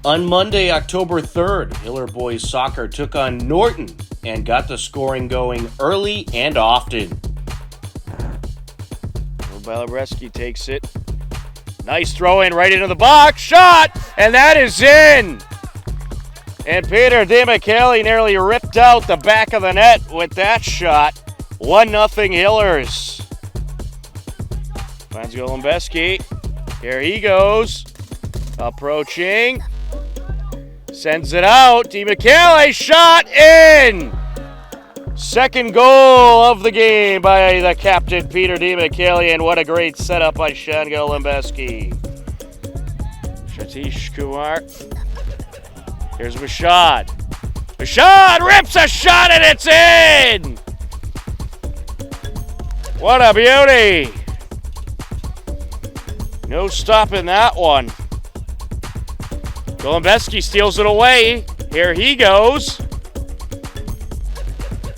On Monday, October 3rd, Hiller boys soccer took on Norton and got the scoring going early and often. Balabreski takes it. Nice throw in right into the box. Shot! And that is in! And Peter DiMichele nearly ripped out the back of the net with that shot. 1-0 Hillers. Finds Golembeski. Here he goes. Approaching. Sends it out. DiMichele shot in! Second goal of the game by the captain, Peter DiMichele, and what a great setup by Sean Golembeski. Satish Kumar. Here's Mashad. Mashad rips a shot and it's in! What a beauty! No stopping that one. Golembeski steals it away. Here he goes.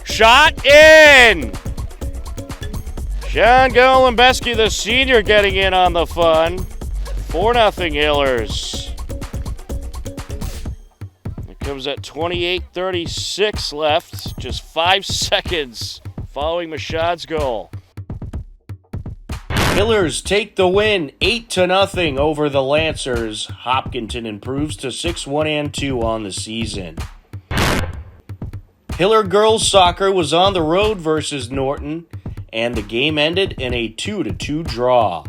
Shot in! Sean Golembeski, the senior, getting in on the fun. 4-0 Hillers. It comes at 28:36 left. Just 5 seconds following Mashad's goal. Hillers take the win 8-0 over the Lancers. Hopkinton improves to 6-1-2 on the season. Hiller girls soccer was on the road versus Norton, and the game ended in a 2-2 draw.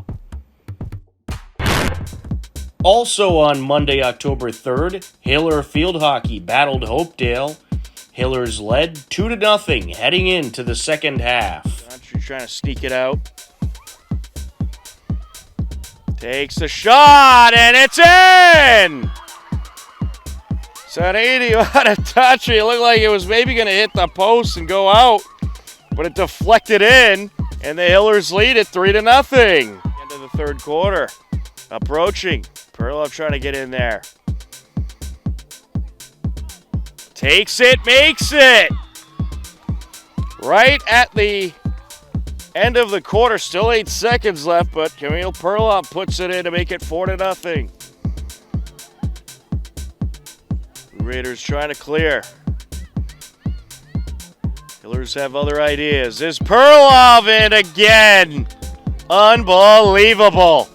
Also on Monday, October 3rd, Hiller field hockey battled Hopedale. Hillers led 2-0 heading into the second half. She's trying to sneak it out. Takes the shot, and it's in! Sanidi out of touch. It looked like it was maybe going to hit the post and go out, but it deflected in, and the Hillers lead it 3-0. End of the third quarter. Approaching. Perlov trying to get in there. Takes it, makes it! Right at the end of the quarter, still 8 seconds left, but Camille Perlov puts it in to make it 4-0. Raiders trying to clear. Hillers have other ideas. Is Perlov in again? Unbelievable.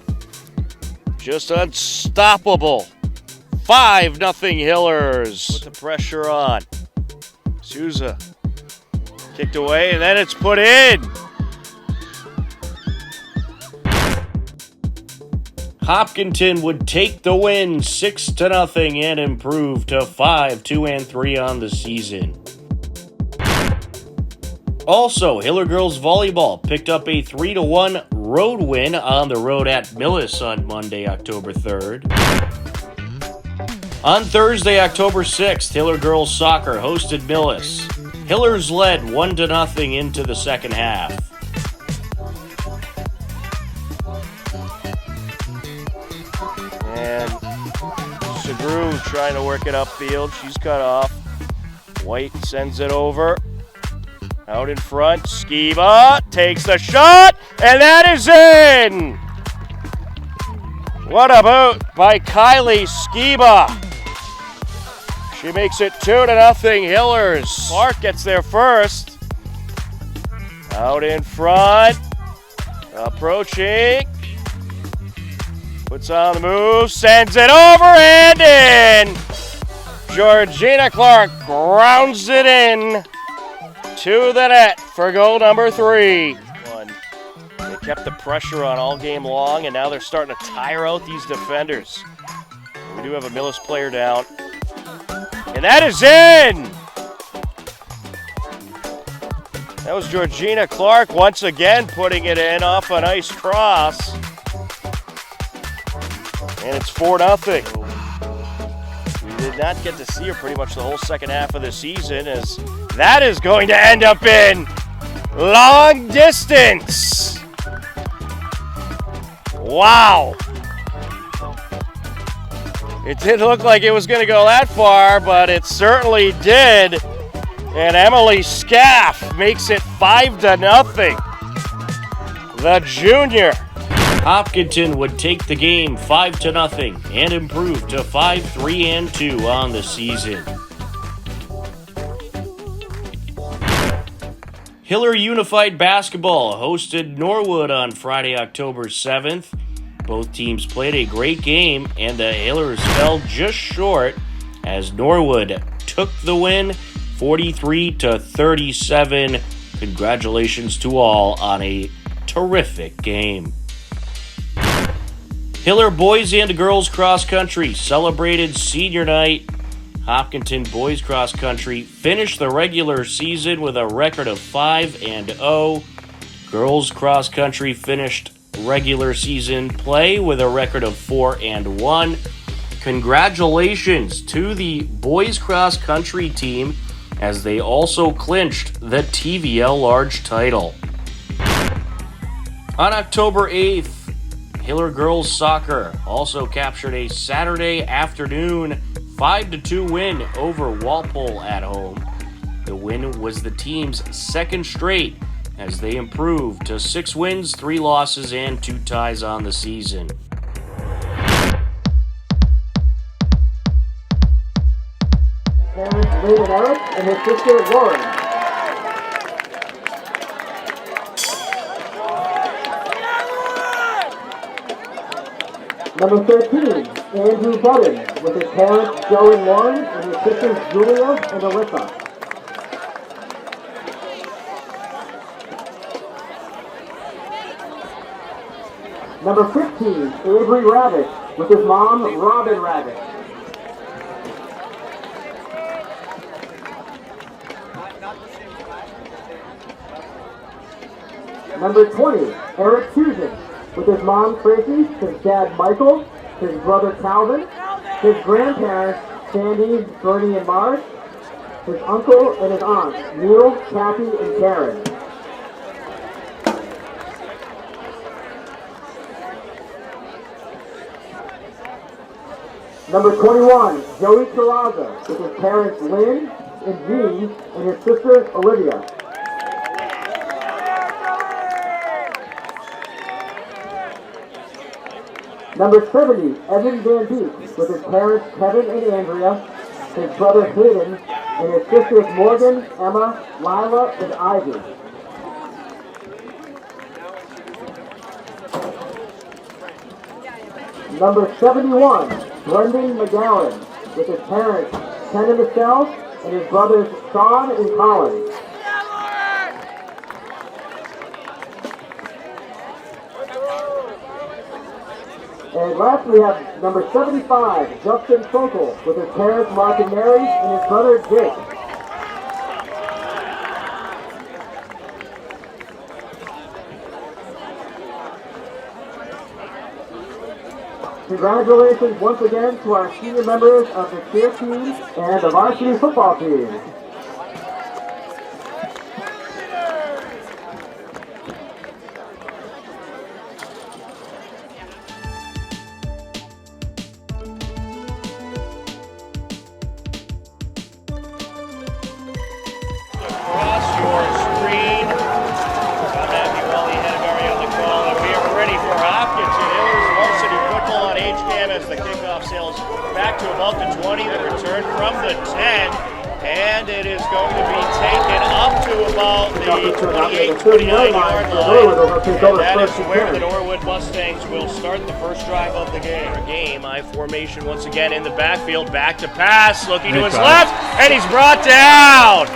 Just unstoppable. 5-0 Hillers. Put the pressure on. Souza kicked away, and then it's put in. Hopkinton would take the win 6-0 and improve to 5-2-3 on the season. Also, Hiller girls volleyball picked up a 3-1 road win on the road at Millis on Monday, October 3rd. On Thursday, October 6th, Hiller girls soccer hosted Millis. Hillers led 1-0 into the second half. And Segru trying to work it upfield. She's cut off. White sends it over. Out in front. Skiba takes the shot, and that is in! What a boot by Kylie Skiba. She makes it 2-0 Hillers. Clark gets there first. Out in front. Approaching. Puts on the move, sends it over and in! Georgina Clark grounds it in to the net for goal number 3. They kept the pressure on all game long, and now they're starting to tire out these defenders. We do have a Millis player down. And that is in! That was Georgina Clark once again putting it in off a nice cross. And it's 4-0. We did not get to see her pretty much the whole second half of the season, as that is going to end up in long distance. Wow. It didn't look like it was going to go that far, but it certainly did. And Emily Scaff makes it 5-0. The junior. Hopkinton would take the game 5-0 and improve to 5-3-2 on the season. Hiller Unified Basketball hosted Norwood on Friday, October 7th. Both teams played a great game, and the Hillers fell just short as Norwood took the win 43-37. Congratulations to all on a terrific game. Hiller boys and girls cross country celebrated senior night. Hopkinton boys cross country finished the regular season with a record of 5-0. Girls cross country finished regular season play with a record of 4-1. Congratulations to the boys cross country team as they also clinched the TVL large title. On October 8th, Hiller girls soccer also captured a Saturday afternoon 5-2 win over Walpole at home. The win was the team's second straight as they improved to 6 wins, 3 losses, and 2 ties on the season. Parents Lynn and Eric and his sister Lauren. Number 13, Andrew Budden, with his parents Joe and Lauren and his sisters Julia and Alyssa. Number 15, Avery Rabbit, with his mom Robin Rabbit. Number 20, Eric Fusion, with his mom Tracy, his dad Michael, his brother Calvin, his grandparents Sandy, Bernie, and Marge, his uncle and his aunts Neil, Kathy, and Karen. Number 21, Joey Carrazza, with his parents Lynn and Jean and his sister Olivia. Number 70, Evan Van Beek, with his parents Kevin and Andrea, his brother Hayden, and his sisters Morgan, Emma, Lila, and Ivy. Number 71, Brendan McGowan, with his parents Ken and Michelle, and his brothers Sean and Colin. And last we have number 75, Justin Fokel, with his parents Mark and Mary and his brother Jake. Congratulations once again to our senior members of the cheer team and the varsity football team. Back to about the 20, the return from the 10, and it is going to be taken up to about the 28-29 yard line, and that is where the Norwood Mustangs will start the first drive of the game. I formation once again in the backfield, back to pass, looking to his left, and he's brought down.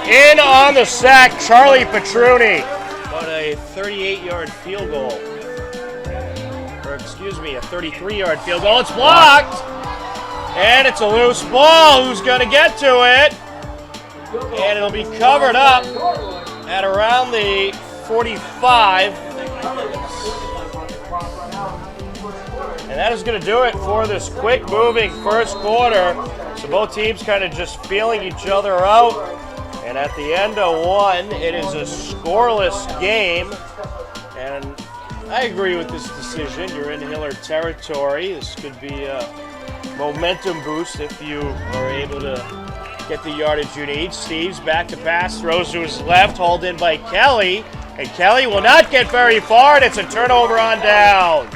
In on the sack, Charlie Petruni. But a 38-yard field goal. A 33-yard field goal. It's blocked, and it's a loose ball. Who's going to get to it? And it'll be covered up at around the 45. And that is going to do it for this quick-moving first quarter. So both teams kind of just feeling each other out. And at the end of one, it is a scoreless game. And I agree with this decision. You're in Hiller territory. This could be a momentum boost if you are able to get the yardage you need. Steve's back to pass, throws to his left, hauled in by Kelly. And Kelly will not get very far, and it's a turnover on downs.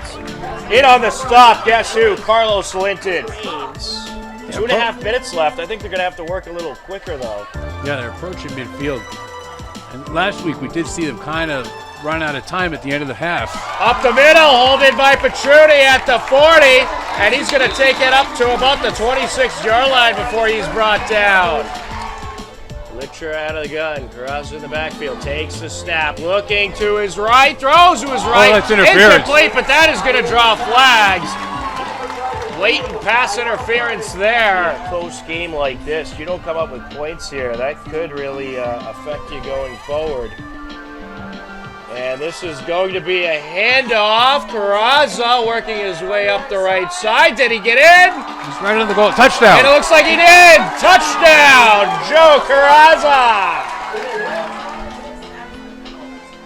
In on the stop, guess who? Carlos Linton. 2.5 minutes left. I think they're going to have to work a little quicker, though. Yeah, they're approaching midfield. And last week we did see them kind of run out of time at the end of the half. Up the middle, holding by Petruni at the 40, and he's going to take it up to about the 26-yard line before he's brought down. Litcher out of the gun, Carrazza in the backfield, takes the snap, looking to his right, throws to his right. That's interference. Incomplete, but that is going to draw flags. Blatant pass interference there. Close game like this, you don't come up with points here. That could really affect you going forward. And this is going to be a handoff. Carrazza working his way up the right side. Did he get in? He's right on the goal. Touchdown. And it looks like he did. Touchdown, Joe Carrazza.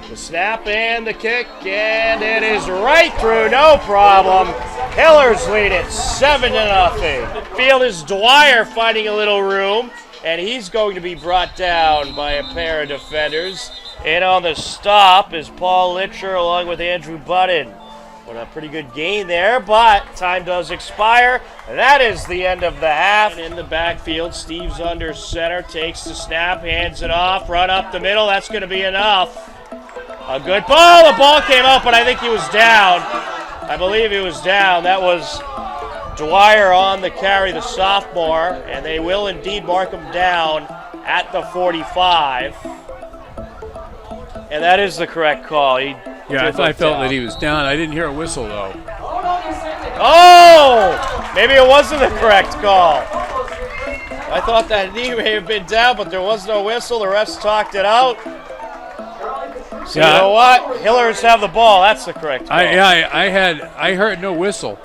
The snap and the kick, and it is right through, no problem. Hillers lead it 7-0. Field is Dwyer finding a little room, and he's going to be brought down by a pair of defenders. In on the stop is Paul Litcher along with Andrew Budden. What a pretty good gain there, but time does expire. That is the end of the half. And in the backfield, Steve's under center, takes the snap, hands it off, run up the middle. That's going to be enough. A good ball. The ball came out, but I think he was down. I believe he was down. That was Dwyer on the carry, the sophomore, and they will indeed mark him down at the 45. And that is the correct call. I felt that he was down. I didn't hear a whistle, though. Oh! Maybe it wasn't the correct call. I thought that he may have been down, but there was no whistle. The refs talked it out. So you know what? Hillers have the ball. That's the correct call. I heard no whistle.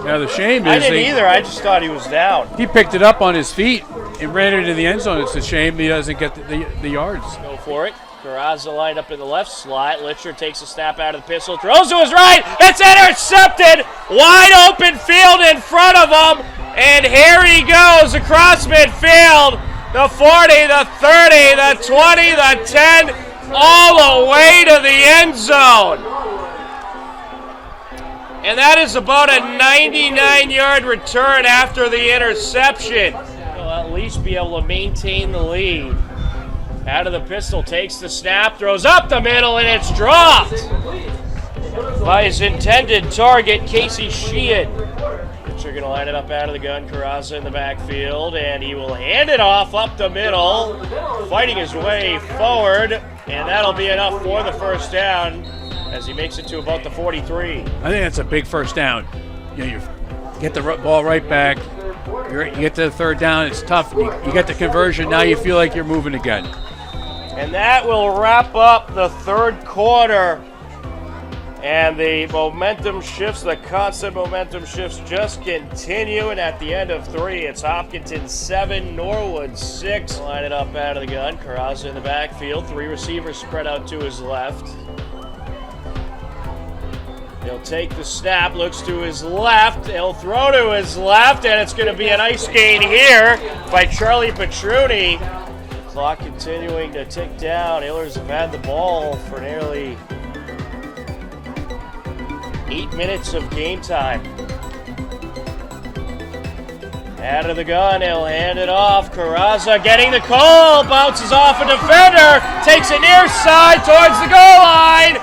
Yeah, the shame is I didn't either. I just thought he was down. He picked it up on his feet and ran into the end zone. It's a shame he doesn't get the yards. Go for it. Carrazza lined up in the left slot. Litcher takes a snap out of the pistol, throws to his right. It's intercepted. Wide open field in front of him. And here he goes across midfield. The 40, the 30, the 20, the 10, all the way to the end zone. And that is about a 99-yard return after the interception. He'll at least be able to maintain the lead. Out of the pistol, takes the snap, throws up the middle, and it's dropped by his intended target, Casey Sheehan. They're going to line it up out of the gun. Carrazza in the backfield, and he will hand it off up the middle, fighting his way forward, and that'll be enough for the first down as he makes it to about the 43. I think that's a big first down. You get the ball right back. You get to the third down. It's tough. You get the conversion. Now you feel like you're moving again. And that will wrap up the third quarter. And the momentum shifts, the constant momentum shifts just continue. And at the end of 3, it's Hopkinton 7, Norwood 6. Line it up out of the gun. Carrazza in the backfield. 3 receivers spread out to his left. He'll take the snap, looks to his left. He'll throw to his left, and it's going to be a nice gain here by Charlie Petruni. The clock continuing to tick down. Hillers have had the ball for nearly 8 minutes of game time. Out of the gun, he'll hand it off. Carrazza getting the call, bounces off a defender, takes it near side towards the goal line,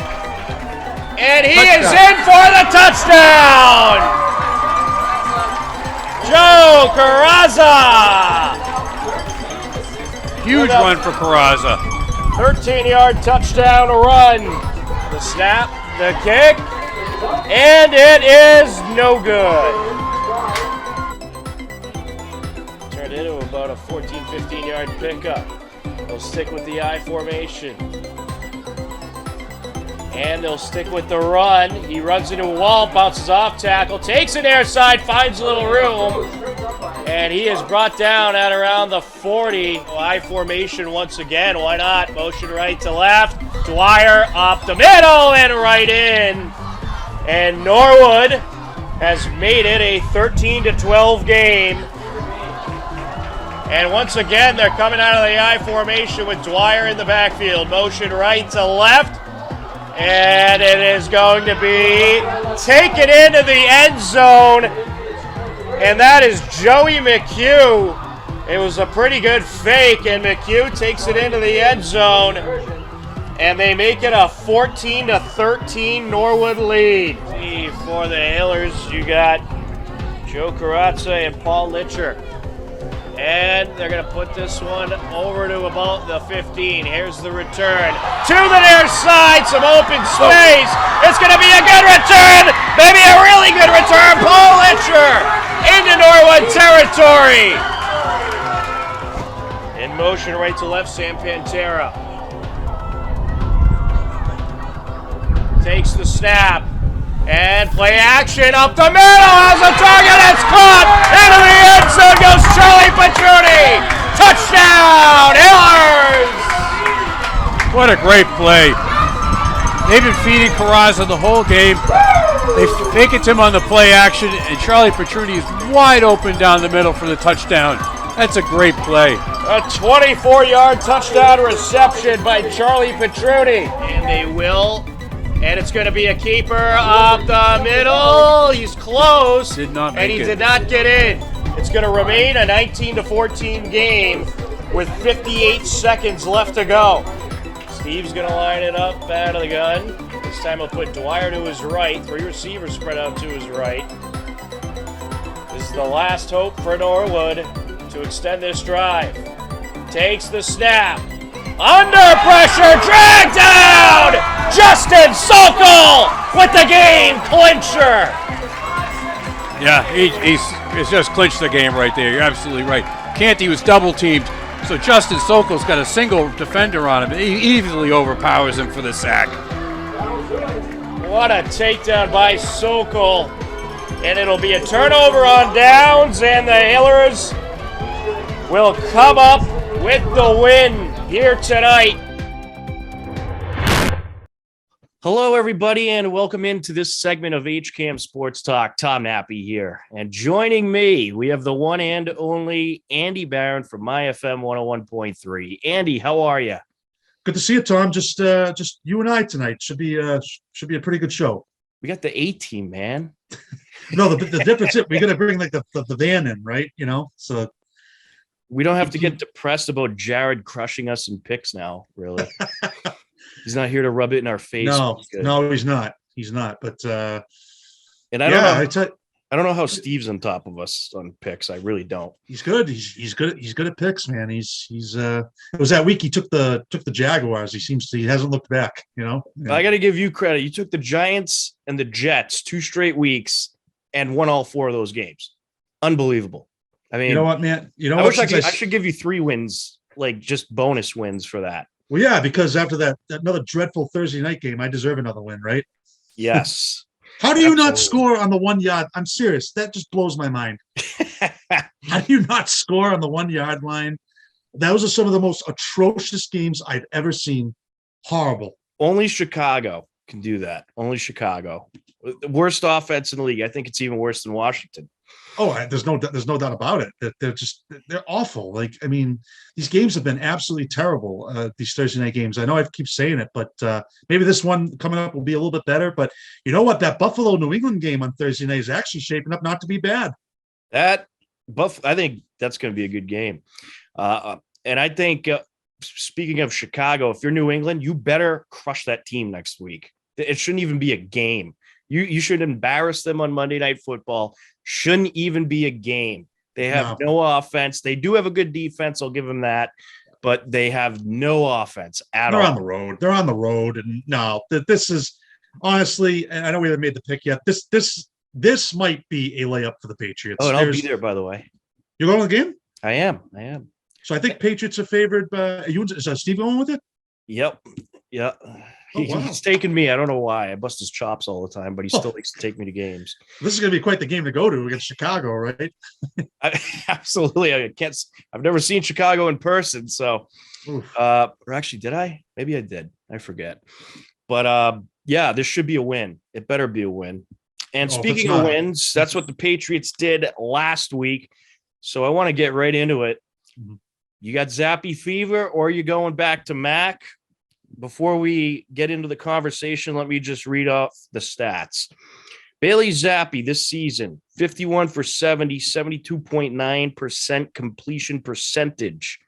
and he is in for the touchdown! Joe Carrazza! Huge run for Carrazza. 13-yard touchdown run. The snap, the kick, and it is no good. Turned into about a 14, 15-yard pickup. They'll stick with the I formation. And they'll stick with the run. He runs into a wall, bounces off tackle, takes it air side, finds a little room. And he is brought down at around the 40. I formation once again. Why not? Motion right to left. Dwyer up the middle and right in. And Norwood has made it a 13-12 game. And once again, they're coming out of the I formation with Dwyer in the backfield. Motion right to left. And it is going to be taken into the end zone. And that is Joey McHugh. It was a pretty good fake, and McHugh takes it into the end zone. And they make it a 14-13 Norwood lead. For the Hillers, you got Joe Carazza and Paul Litcher. And they're going to put this one over to about the 15. Here's the return. To the near side, some open space. It's going to be a good return. Maybe a really good return. Paul Litcher into Norwood territory. In motion right to left, Sam Pantera. Takes the snap. And play action up the middle as a target. It's caught. Into the end zone goes Charlie Petruni. Touchdown, Hillers! What a great play. They've been feeding Carrazza the whole game. They fake it to him on the play action, and Charlie Petruni is wide open down the middle for the touchdown. That's a great play. A 24-yard touchdown reception by Charlie Petruni. And they will. And it's going to be a keeper up the middle. He's close. Did not make and he it. did not get in. It's going to remain a 19-14 game with 58 seconds left to go. Steve's going to line it up out of the gun. This time he'll put Dwyer to his right. 3 receivers spread out to his right. This is the last hope for Norwood to extend this drive. Takes the snap. Under pressure, dragged down! Justin Sokol with the game clincher! Yeah, he's just clinched the game right there. You're absolutely right. Canty was double teamed, so Justin Sokol's got a single defender on him. He easily overpowers him for the sack. What a takedown by Sokol. And it'll be a turnover on downs, and the Hillers will come up with the win here tonight. Hello, everybody, and welcome into this segment of HCAM Sports Talk. Tom Nappy here. And joining me, we have the one and only Andy Barron from MyFM 101.3. Andy, how are you? Good to see you, Tom. Just you and I tonight. Should be a pretty good show. We got the A-team, man. No, the difference is we got to bring like the van in, right? You know, so We don't have to get depressed about Jared crushing us in picks now, really. He's not here to rub it in our face. No, he's not. He's not. But and I don't know how Steve's on top of us on picks. I really don't. He's good. He's good. He's good at picks, man. It was that week he took the Jaguars. He hasn't looked back. You know. Yeah. I got to give you credit. You took the Giants and the Jets 2 straight weeks and won all 4 of those games. Unbelievable. I mean, you know what, man? You know I what? I should give you 3 wins, like just bonus wins for that. Well, yeah, because after that another dreadful Thursday night game, I deserve another win, right? Yes. How do you not score on the 1 yard? I'm serious. That just blows my mind. How do you not score on the 1 yard line? Those are some of the most atrocious games I've ever seen. Horrible. Only Chicago can do that. Only Chicago. The worst offense in the league. I think it's even worse than Washington. Oh, there's no doubt about it. They're awful. Like, I mean, these games have been absolutely terrible. These Thursday night games. I know I keep saying it, but maybe this one coming up will be a little bit better. But you know what? That Buffalo New England game on Thursday night is actually shaping up not to be bad. I think that's going to be a good game. And I think, speaking of Chicago, if you're New England, you better crush that team next week. It shouldn't even be a game. You should embarrass them on Monday Night Football. Shouldn't even be a game. They have no offense. They do have a good defense. I'll give them that. But they have no offense at all. They're on the road. They're on the road. And no, this is honestly, and I know we haven't made the pick yet. This might be a layup for the Patriots. Oh, and I'll be there, by the way. You're going to the game? I am. So I think Patriots are favored by you. Is Steve going with it? Yep. Yeah. Oh, wow. He's taking me. I don't know why. I bust his chops all the time, but he still likes to take me to games. This is going to be quite the game to go to against Chicago, right? Absolutely. I've never seen Chicago in person. So, or actually, did I? Maybe I did. I forget. But yeah, this should be a win. It better be a win. And speaking of wins, that's what the Patriots did last week. So I want to get right into it. You got Zappy fever, or you're going back to Mac? Before we get into the conversation, let me just read off the stats. Bailey Zappe this season, 51 for 70, 72.9% completion percentage.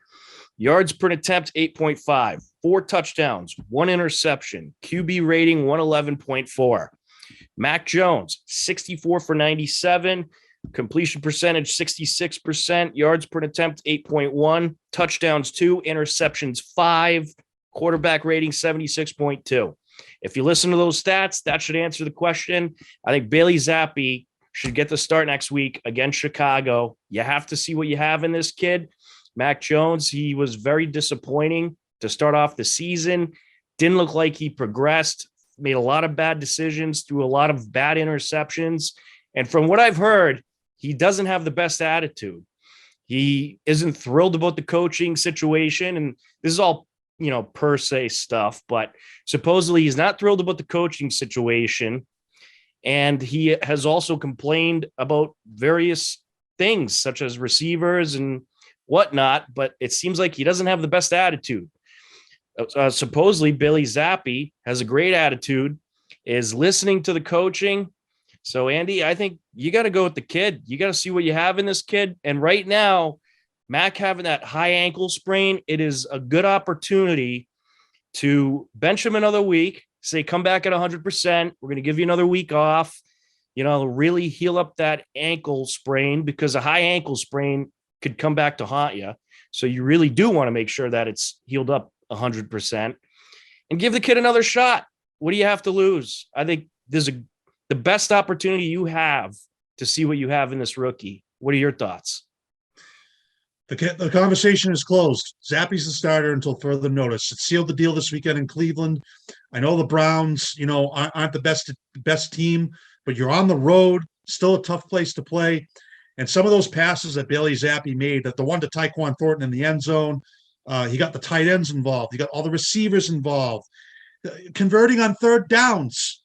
Yards per attempt, 8.5. 4 touchdowns, 1 interception. QB rating, 111.4. Mac Jones, 64 for 97. Completion percentage, 66%. Yards per attempt, 8.1. Touchdowns, 2. Interceptions, 5. Quarterback rating, 76.2. If you listen to those stats, that should answer the question. I think Bailey Zappe should get the start next week against Chicago. You have to see what you have in this kid. Mac Jones, he was very disappointing to start off the season. Didn't look like he progressed. Made a lot of bad decisions, threw a lot of bad interceptions. And from what I've heard, he doesn't have the best attitude. He isn't thrilled about the coaching situation. And this is all, per se stuff, but supposedly he's not thrilled about the coaching situation. And he has also complained about various things such as receivers and whatnot, but it seems like he doesn't have the best attitude. Supposedly Bailey Zappe has a great attitude, is listening to the coaching. So Andy, I think you got to go with the kid. You got to see what you have in this kid. And right now, Mac having that high ankle sprain, it is a good opportunity to bench him another week, say, come back at 100%. We're going to give you another week off, really heal up that ankle sprain, because a high ankle sprain could come back to haunt you. So you really do want to make sure that it's healed up 100% and give the kid another shot. What do you have to lose? I think this is the best opportunity you have to see what you have in this rookie. What are your thoughts? The conversation is closed. Zappe's the starter until further notice. It sealed the deal this weekend in Cleveland. I know the Browns, aren't the best team, but you're on the road, still a tough place to play. And some of those passes that Bailey Zappe made, that the one to Tyquan Thornton in the end zone, he got the tight ends involved. He got all the receivers involved. Converting on third downs.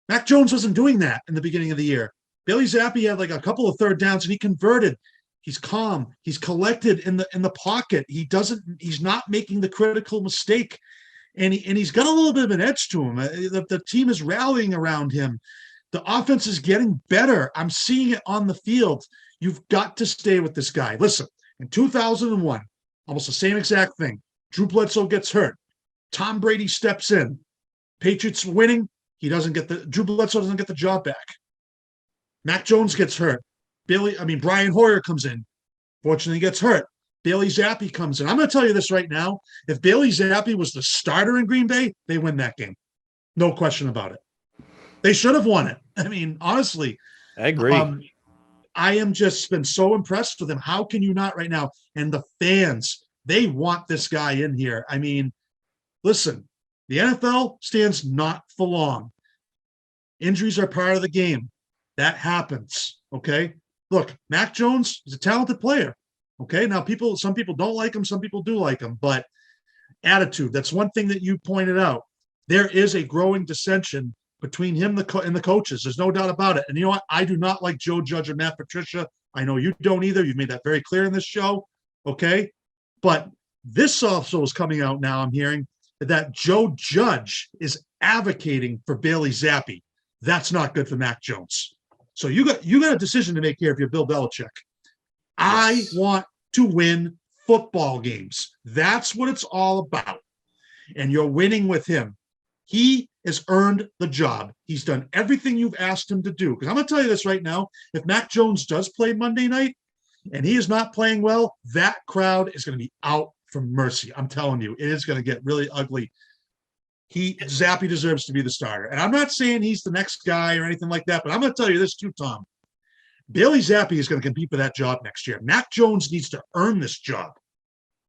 Mac Jones wasn't doing that in the beginning of the year. Bailey Zappe had like a couple of third downs and he converted. He's calm. He's collected in the pocket. He's not making the critical mistake. And he's got a little bit of an edge to him. The team is rallying around him. The offense is getting better. I'm seeing it on the field. You've got to stay with this guy. Listen, in 2001, almost the same exact thing. Drew Bledsoe gets hurt. Tom Brady steps in. Patriots winning. Drew Bledsoe doesn't get the job back. Mac Jones gets hurt. Brian Hoyer comes in. Fortunately, he gets hurt. Bailey Zappe comes in. I'm going to tell you this right now. If Bailey Zappe was the starter in Green Bay, they win that game. No question about it. They should have won it. Honestly. I agree. I am just been so impressed with him. How can you not right now? And the fans, they want this guy in here. Listen, the NFL stands not for long. Injuries are part of the game. That happens. Okay. Look, Mac Jones is a talented player. Okay. Now some people don't like him. Some people do like him, but attitude, that's one thing that you pointed out. There is a growing dissension between him and the coaches. There's no doubt about it. And you know what? I do not like Joe Judge or Matt Patricia. I know you don't either. You've made that very clear in this show. Okay. But this also is coming out now. I'm hearing that Joe Judge is advocating for Bailey Zappe. That's not good for Mac Jones. So you got a decision to make here if you're Bill Belichick. I want to win football games. That's what it's all about. And you're winning with him. He has earned the job. He's done everything you've asked him to do. Because I'm going to tell you this right now. If Mac Jones does play Monday night and he is not playing well, that crowd is going to be out for mercy. I'm telling you, it is going to get really ugly. Zappe deserves to be the starter. And I'm not saying he's the next guy or anything like that, but I'm going to tell you this too, Tom. Bailey Zappe is going to compete for that job next year. Mac Jones needs to earn this job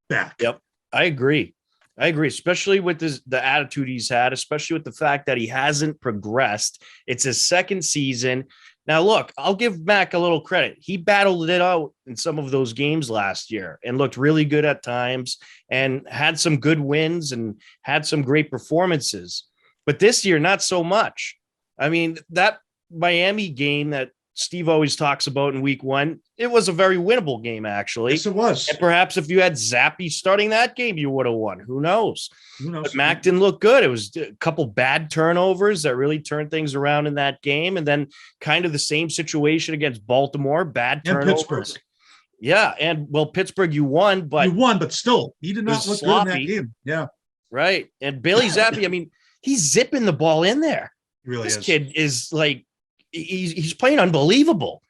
back. Yep, I agree, especially with the attitude he's had, especially with the fact that he hasn't progressed. It's his second season. Now, look, I'll give Mac a little credit. He battled it out in some of those games last year and looked really good at times and had some good wins and had some great performances. But this year, not so much. That Miami game that Steve always talks about in week 1, it was a very winnable game, actually. Yes, it was. And perhaps if you had Zappy starting that game, you would have won. Who knows? Who knows? But Mac didn't look good. It was a couple bad turnovers that really turned things around in that game. And then kind of the same situation against Baltimore, bad turnovers. Pittsburgh. Yeah. And well, Pittsburgh, you won, but still, he did not look sloppy. good in that game. Yeah. Right. And Bailey Zappi, I mean, he's zipping the ball in there. He really this is. Kid is like, he's playing unbelievable.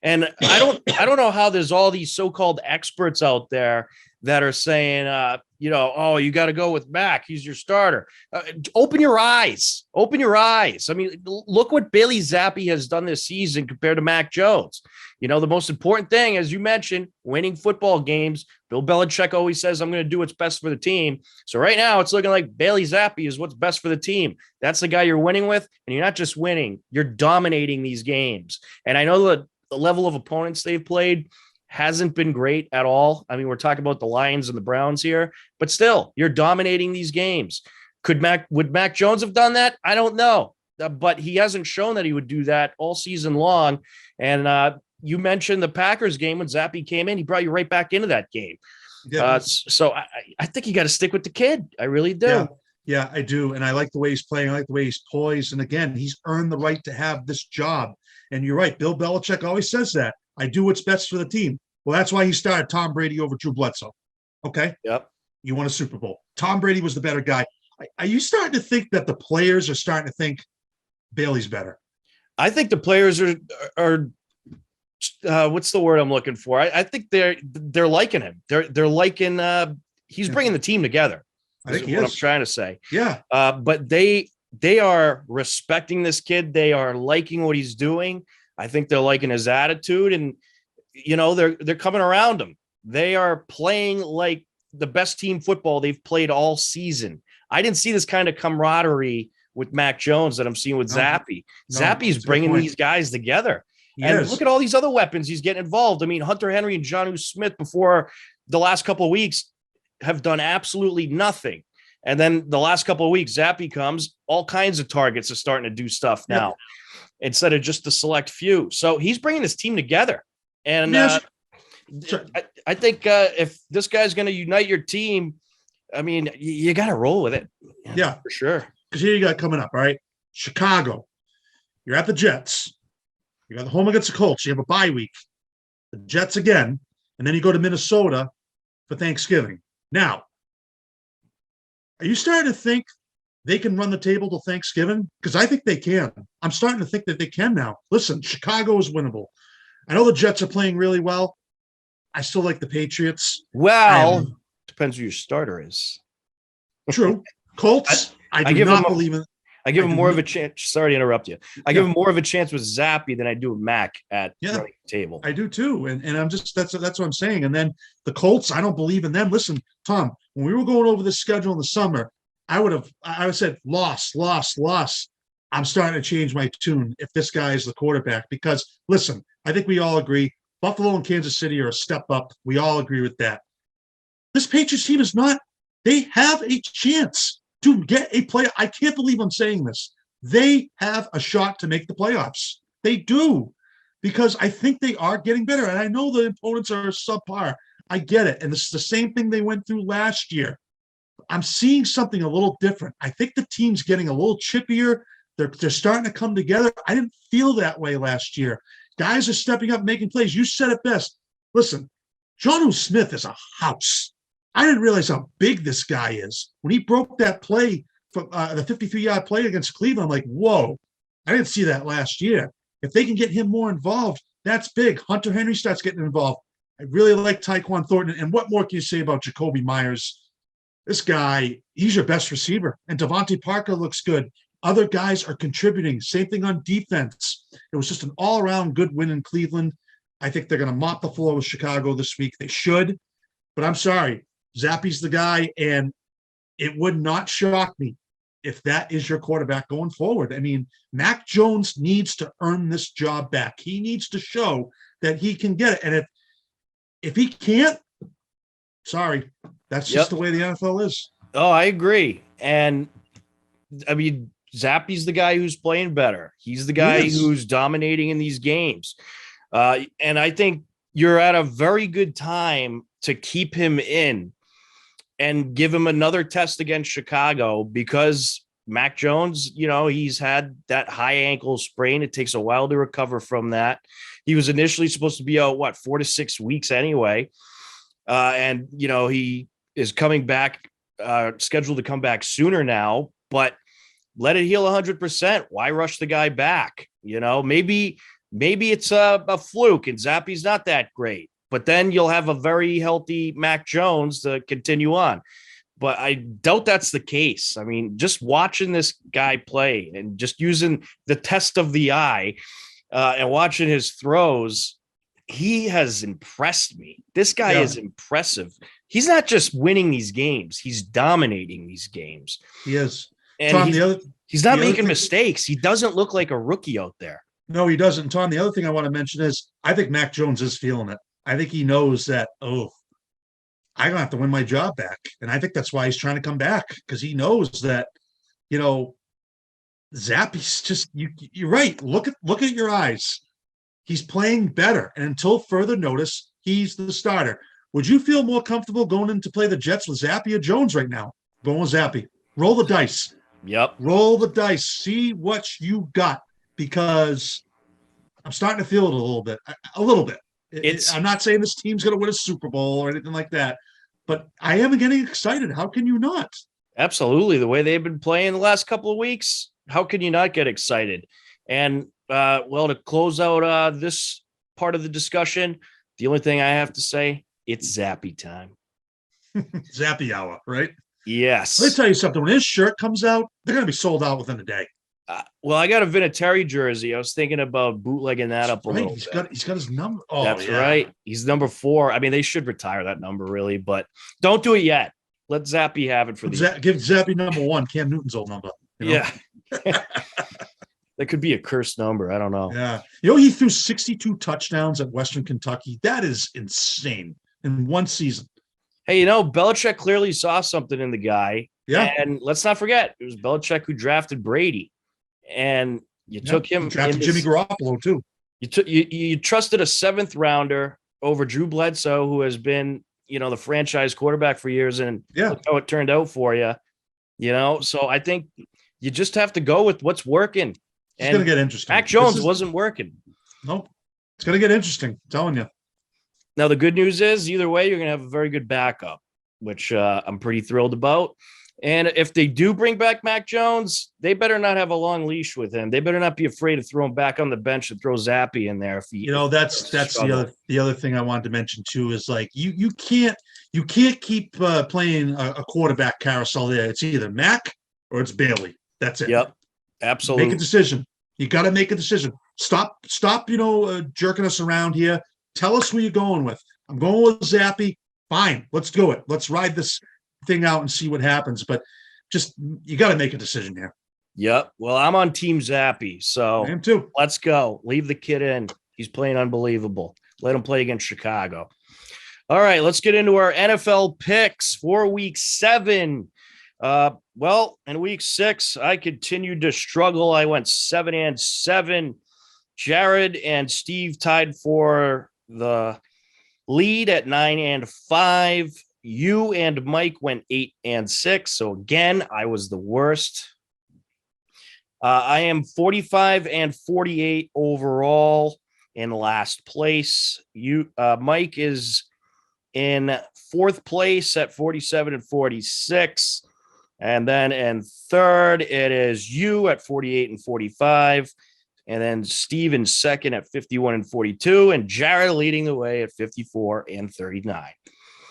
And I don't know how there's all these so-called experts out there that are saying, oh, you got to go with Mac. He's your starter. Open your eyes. Open your eyes. I mean, look what Bailey Zappi has done this season compared to Mac Jones. You know, the most important thing, as you mentioned, winning football games. Bill Belichick always says, I'm going to do what's best for the team. So right now it's looking like Bailey Zappi is what's best for the team. That's the guy you're winning with. And you're not just winning, you're dominating these games. And I know that the level of opponents they've played hasn't been great at all. I mean, we're talking about the Lions and the Browns here, but still, you're dominating these games. Would Mac Jones have done that? I don't know, but he hasn't shown that he would do that all season long. And you mentioned the Packers game when Zappi came in, he brought you right back into that game. Yeah. So I think you got to stick with the kid. I really do. Yeah, I do. And I like the way he's playing. I like the way he's poised. And again, he's earned the right to have this job. And you're right. Bill Belichick always says that. I do what's best for the team. Well, that's why he started Tom Brady over Drew Bledsoe. Okay? Yep. You won a Super Bowl. Tom Brady was the better guy. Are you starting to think that the players are starting to think Bailey's better? I think the players are what's the word I'm looking for? I think they're liking him. They're liking he's bringing the team together. I think he is. What I'm trying to say. Yeah. But they are respecting this kid. They are liking what he's doing. I think they're liking his attitude, and they're coming around him. They are playing like the best team football they've played all season. I didn't see this kind of camaraderie with Mac Jones that I'm seeing with Zappi. Zappi's bringing these guys together. Look at all these other weapons he's getting involved. I mean, Hunter Henry and Jonnu Smith before the last couple of weeks have done absolutely nothing. And then the last couple of weeks, Zappi comes, all kinds of targets are starting to do stuff now instead of just the select few. So he's bringing this team together. And I think if this guy's going to unite your team, I mean, you got to roll with it. Yeah, for sure. Because here you got coming up, all right? Chicago. You're at the Jets. You got the home against the Colts. You have a bye week. The Jets again. And then you go to Minnesota for Thanksgiving. Now, are you starting to think they can run the table till Thanksgiving? Because I think they can. I'm starting to think that they can now. Listen, Chicago is winnable. I know the Jets are playing really well. I still like the Patriots. Well, depends who your starter is. True. Colts, I do not believe in. I give him more of a chance. Sorry to interrupt you. I give him more of a chance with Zappi than I do with Mac at running the table. I do too. And I'm just that's what I'm saying. And then the Colts, I don't believe in them. Listen, Tom, when we were going over the schedule in the summer, I would have said loss. I'm starting to change my tune if this guy is the quarterback, because listen, I think we all agree Buffalo and Kansas City are a step up. We all agree with that. This Patriots team is not. They have a chance to get a play. I can't believe I'm saying this. They have a shot to make the playoffs. They do, because I think they are getting better. And I know the opponents are subpar. I get it. And it's the same thing they went through last year. I'm seeing something a little different. I think the team's getting a little chippier. They're starting to come together. I didn't feel that way last year. Guys are stepping up, making plays. You said it best. Listen, Jonnu Smith is a house. I didn't realize how big this guy is. When he broke that play, from the 53-yard play against Cleveland, I'm like, whoa, I didn't see that last year. If they can get him more involved, that's big. Hunter Henry starts getting involved. I really like Tyquan Thornton. And what more can you say about Jacoby Myers? This guy, he's your best receiver. And Devontae Parker looks good. Other guys are contributing. Same thing on defense. It was just an all-around good win in Cleveland. I think they're going to mop the floor with Chicago this week. They should. But I'm sorry. Zappi's the guy, and it would not shock me if that is your quarterback going forward. I mean, Mac Jones needs to earn this job back. He needs to show that he can get it. And if he can't, sorry, that's just the way the NFL is. Oh, I agree. And I mean, Zappy's the guy who's playing better. He's the guy who's dominating in these games. And I think you're at a very good time to keep him in and give him another test against Chicago, because Mac Jones, he's had that high ankle sprain. It takes a while to recover from that. He was initially supposed to be out, 4 to 6 weeks anyway. And he is coming back, scheduled to come back sooner now, but let it heal 100%. Why rush the guy back? Maybe it's a fluke and Zappy's not that great, but then you'll have a very healthy Mac Jones to continue on. But I doubt that's the case. I mean, just watching this guy play and just using the test of the eye and watching his throws, he has impressed me. This guy is impressive. He's not just winning these games. He's dominating these games. He is. And Tom, he's not making mistakes. He doesn't look like a rookie out there. No, he doesn't. Tom, the other thing I want to mention is I think Mac Jones is feeling it. I think he knows that, I'm going to have to win my job back. And I think that's why he's trying to come back, because he knows that, Zappy's just, you're right. Look at your eyes. He's playing better. And until further notice, he's the starter. Would you feel more comfortable going in to play the Jets with Zappy or Jones right now? Going with Zappy. Roll the dice. Yep. Roll the dice. See what you got, because I'm starting to feel it a little bit. I'm not saying this team's going to win a Super Bowl or anything like that, but I am getting excited. How can you not? Absolutely. The way they've been playing the last couple of weeks, how can you not get excited? And, to close out this part of the discussion, the only thing I have to say, it's Zappy time. Zappy hour, right? Yes. Let me tell you something. When his shirt comes out, they're going to be sold out within a day. I got a Vinatieri jersey. I was thinking about bootlegging that up a little bit. He's got his number. Oh, that's right. He's number 4. I mean, they should retire that number, really, but don't do it yet. Let Zappy have it for give Zappy number 1, Cam Newton's old number. Yeah. That could be a cursed number. I don't know. Yeah. He threw 62 touchdowns at Western Kentucky. That is insane in one season. Hey, Belichick clearly saw something in the guy. Yeah. And let's not forget, it was Belichick who drafted Brady. And you took him. Drafted Jimmy Garoppolo too. You trusted a 7th rounder over Drew Bledsoe, who has been, the franchise quarterback for years, and look how it turned out for you. So I think you just have to go with what's working. It's going to get interesting. Mac Jones wasn't working. Nope. It's going to get interesting. I'm telling you. Now, the good news is either way, you're going to have a very good backup, which I'm pretty thrilled about. And if they do bring back Mac Jones, they better not have a long leash with him. They better not be afraid to throw him back on the bench and throw Zappy in there. That's the other thing I wanted to mention too is like you can't keep playing a quarterback carousel there. It's either Mac or it's Bailey. That's it. Yep, absolutely. Make a decision. You got to make a decision. Stop. Jerking us around here. Tell us who you're going with. I'm going with Zappy. Fine, let's do it. Let's ride this thing out and see what happens. But just you got to make a decision here. Yep. Well, I'm on Team Zappy, so I am too. Let's go. Leave the kid in. He's playing unbelievable. Let him play against Chicago. All right, let's get into our NFL picks for Week 7. In Week 6, I continued to struggle. I went 7-7. Jared and Steve tied for the lead at 9-5. You and Mike went 8-6. So again, I was the worst. I am 45-48 overall in last place. Mike is in 4th place at 47-46. And then in 3rd, it is you at 48-45. And then Steve in 2nd at 51-42. And Jared leading the way at 54-39.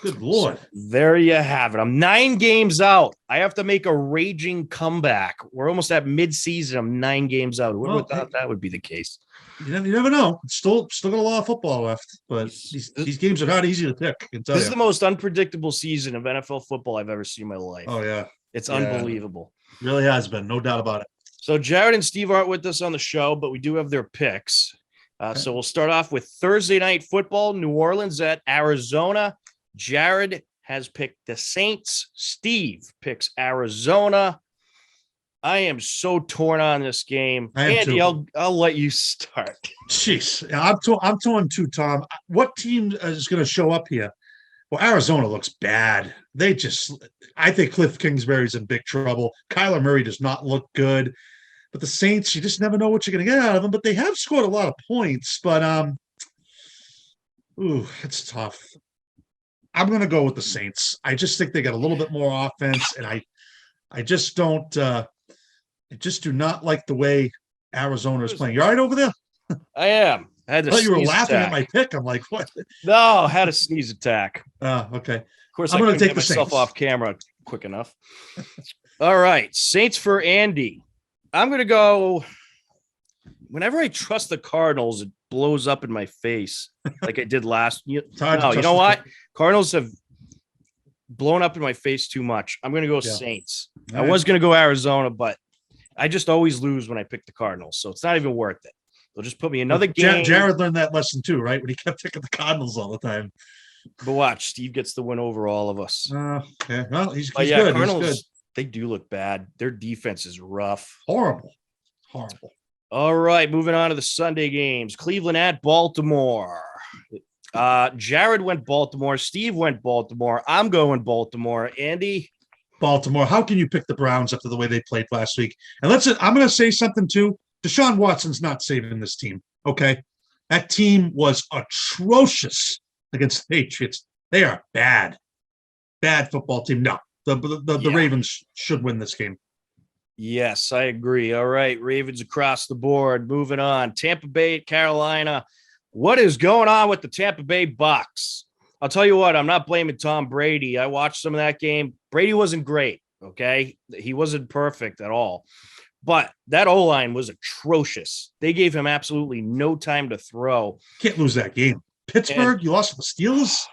Good Lord. So there you have it. I'm 9 games out. I have to make a raging comeback. We're almost at mid-season. I'm 9 games out. Who would have thought that would be the case? You never know. Still got a lot of football left, but these games are not easy to pick. This is the most unpredictable season of NFL football I've ever seen in my life. Oh, yeah. It's unbelievable. It really has been. No doubt about it. So Jared and Steve aren't with us on the show, but we do have their picks. So we'll start off with Thursday Night Football, New Orleans at Arizona. Jared has picked the Saints. Steve picks Arizona. I am so torn on this game. I am Andy, too. I'll let you start. Jeez, I'm torn too, Tom. What team is going to show up here? Well, Arizona looks bad. I think Cliff Kingsbury's in big trouble. Kyler Murray does not look good. But the Saints, you just never know what you're going to get out of them. But they have scored a lot of points. But it's tough. I'm going to go with the Saints. I just think they got a little bit more offense, and I just don't. I just do not like the way Arizona is playing. You all right over there? I am. I had to I thought you were sneeze laughing attack. at my pick. I'm like, what? No, I had a sneeze attack. Okay. Of course, I'm I gonna couldn't take get the myself Saints. off camera quick enough. All right, Saints for Andy. I'm going to go. Whenever I trust the Cardinals, it blows up in my face like I did last year. Hard to No, you trust know the what? Cardinals have blown up in my face too much. I'm going to go Yeah. Saints. All I right. was going to go Arizona, but I just always lose when I pick the Cardinals, so it's not even worth it. They'll just put me another game. Jared learned that lesson too, right? When he kept picking the Cardinals all the time. But watch, Steve gets the win over all of us. Okay. Well, he's But good. Cardinals, He's good. they do look bad. Their defense is rough. Horrible. All right, moving on to the Sunday games. Cleveland at Baltimore. Jared went Baltimore. Steve went Baltimore. I'm going Baltimore. Andy? Baltimore. How can you pick the Browns after the way they played last week? And I'm going to say something too. Deshaun Watson's not saving this team. Okay. That team was atrocious against the Patriots. They are bad football team. No, the Ravens should win this game. Yes, I agree. All right, Ravens across the board. Moving on. Tampa Bay at Carolina. What is going on with the Tampa Bay Bucks? I'll tell you what, I'm not blaming Tom Brady. I watched some of that game. Brady wasn't great, okay? He wasn't perfect at all. But that O-line was atrocious. They gave him absolutely no time to throw. Can't lose that game. Pittsburgh, you lost to the Steelers?